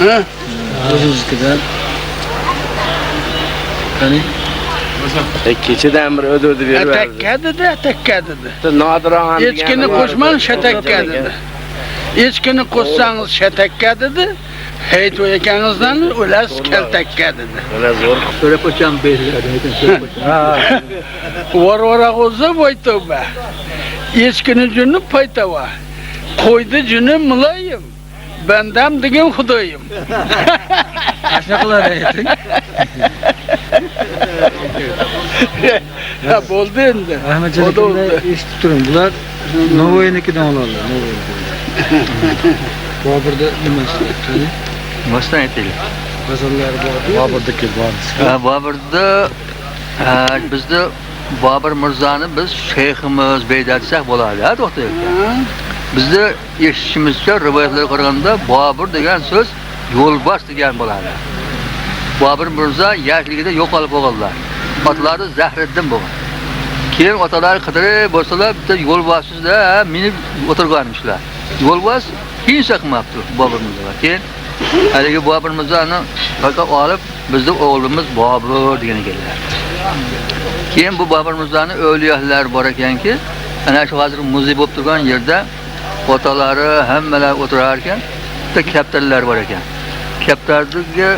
Ha? O'zimizkidan. Qani? Kechadan bir o'dib berib. Atakka dedi. Nodiron Echkini qo'shmang shatakka dedi. Echkini qo'shsangiz shatakka dedi. Hayto ekaningizdan o'lasiz kaltakka dedi. Mana zo'r. So'rab o'cham belgiladi ekan so'rab. Ha. Var qo'zza bo'ytoba. Echkini juni paytava. Qo'ydi juni muloyim. Bandam degan xudoyim. Qanaqa qilar ayting? Ha bo'ldi endi. Rahmatjonlar eshitib turing. Bular Novoynikidan oladilar, Novoynikidan. Boburda nimasi? Qani? Boshdan aytaylik. G'azallari bor. Boburdagi bor. Boburda bizda Bobur Mirzoni biz shayximiz deysak bo'ladi, to'xtaylik. Bizda eshitishimizcha rivoyatlarga qaraganda Bobur degan so'z yo'lbars degan bo'ladi. Bobur Mirzo yoshligida yo'qolib qolganlar. Otalari Zahriddin bo'lgan. Keyin otalari qidirib bo'lsalar bitta yo'lbarsizda minib o'tirganmişlar. Yo'lbars hech qilmabdi Bobur Mirzo. Keyin haligi Bobur Mirzoni faqat olib bizda o'g'limiz Bobur degan ekanlar. Keyin bu Bobur Mirzoni o'liyolar bor ekanki, ana shu hozir muzey bo'lib turgan yerda otalari hammalar o'tirar ekan, bitta kaptarlar bor ekan. Kaptarga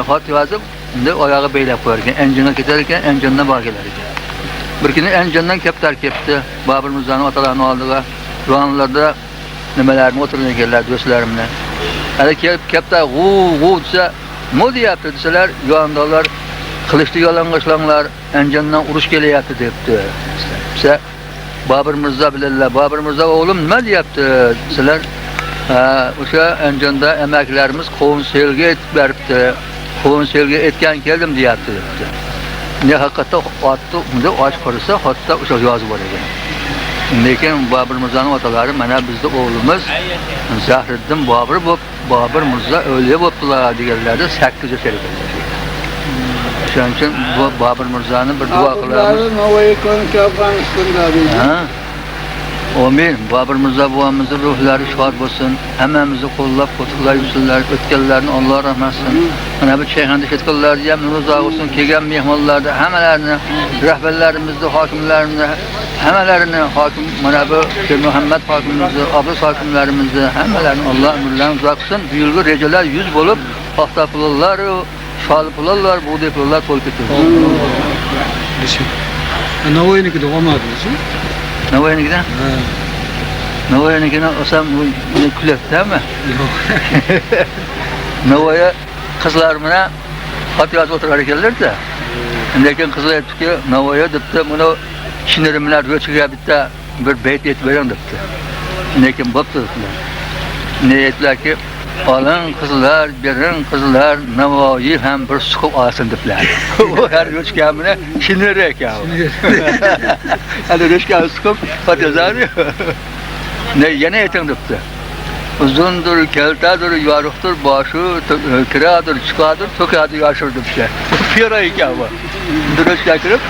xat yozib, unda oyog'i beylab qo'yar ekan, enjinga ketar ekan, enjindan bor kelar ekan. Bir kuni enjindan kaptar kelibdi, Bobur Mirzoni otalarining oldiga, ronlarda nimalarni o'tirgan ekanlar do'stlarim bilan. Hali kelib kaptar g'u desa, nima deyapti desalar, yondalar qilishdi yolang'ishlanglar, enjindan urush kelyapti debdi. Biza Bobur Mirzo bilanlar, Bobur Mirzo o'g'lim nima deyapti desalar, o'sha enjinda emaklarimiz qovun selga etib beribdi. Qovun selga etgan keldim deyapti debdi. Ne haqiqatda otni unda och qolsa, hatto o'sha yozib bor ekan. Lekin Bobur Mirzoning otalari mana bizda o'g'limiz Zahriddin Bobur bo'lib, Bobur Mirzo o'lya bo'libdilar deganlarda 8 yoshar ekan. Shuning uchun bu Bobur Mirzoni bir duo qilamiz. Navoiy ko'nki Afg'onistonda deydi. Ha? Amin. Bobur Mirzo buvamizning ruhlari shod bo'lsin. Hammamizni qo'llab qo'tiqlar yursinlar, o'tganlarni Alloh rahmat qilsin. Mana bu Chayxonda ketganlarni ham ro'za olsin, kelgan mehmonlarni hammalarini, rahbarlarimizni, hokimlarni hammalarini hokim mana bu Sheikh Muhammad hokimimizni, Abbos hokimlarimizni hammalarini Alloh umrlarini uzoq qilsin. Bu yilgi rejalar 100 bo'lib, paxta pullar, shol pullar, buğday pullar to'lib ketdi. Novoynikida olmadingizmi? Navoiynikidan? Ha. Navoiynikidan olsam bu kulyaptimi? Yo'q. Navoiy qizlar bilan xat yozib o'tirar ekanlar-da. Lekin qizlar aytdiki, Navoiy debdi, buni shiniri bilan ro'chiga bitta bir bayt aytib bering debdi. Lekin bo'pti dedilar. Ne aytdilarki, oling qizlar, bering qizlar, Navoiy ham bir suqib olsin dedilar. U har ro'chga bilan shiniri ekan. Hali ro'chga suqib xat yozadi. Ne yana ayting debdi. Uzundur, keltadir, yorug'dir, boshi, kiradir, chiqadir, to'kadir, yoshir debdi. Pira ekan bu. Ro'chga kirib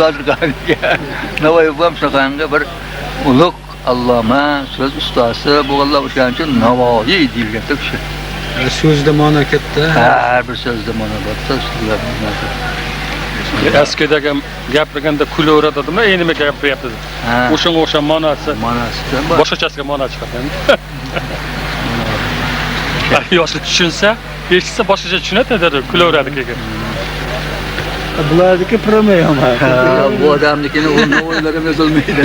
yozgan ekan. Navoiy ham shunaqangi bir ulug' alloma, so'z ustasi bo'lganlar o'shaning uchun Navoiy deyilgan kishi. So'zda ma'no katta. Har bir so'zda ma'no bor. Eskidagi gapirganda kulaveradimi, enimi gapiryapti. O'shanga o'sha ma'nosi. Boshqachasiga ma'no chiqadi. Yoshli tushunsa, eshitsa boshqacha tushunadi, kulaveradi keyin. Bulardiki promoyama. Bu odamnikini o'ylarga yozilmaydi.